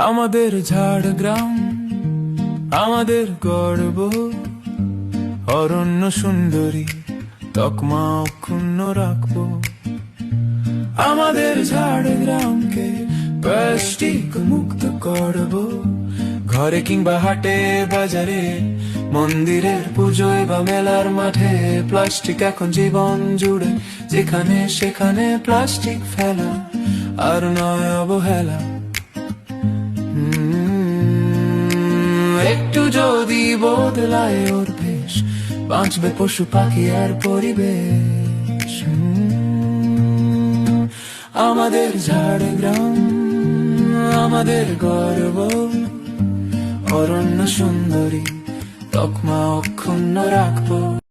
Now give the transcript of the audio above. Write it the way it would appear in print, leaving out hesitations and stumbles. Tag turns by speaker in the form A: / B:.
A: আমাদের ঝাড়গ্রাম আমাদের গর্ব, অরণ্য সুন্দরী তকমা অক্ষুণ্ণ রাখবো। আমাদের ঝাড়গ্রামকে প্লাস্টিক মুক্ত করব, ঘরে কিংবা হাটে বাজারে, মন্দিরের পুজোয় বা মেলার মাঠে। প্লাস্টিক এখন জীবন জুড়ে, যেখানে সেখানে প্লাস্টিক ফেলা আর নয় অবহেলা। একটু যদি বদলায় ওর ভেষ, বাঁচবে পশু পাখি আর পরিবেশ। আমাদের ঝাড়গ্রাম আমাদের গর্ব, অরণ্য সুন্দরী তকমা অক্ষুণ্ণ রাখবো।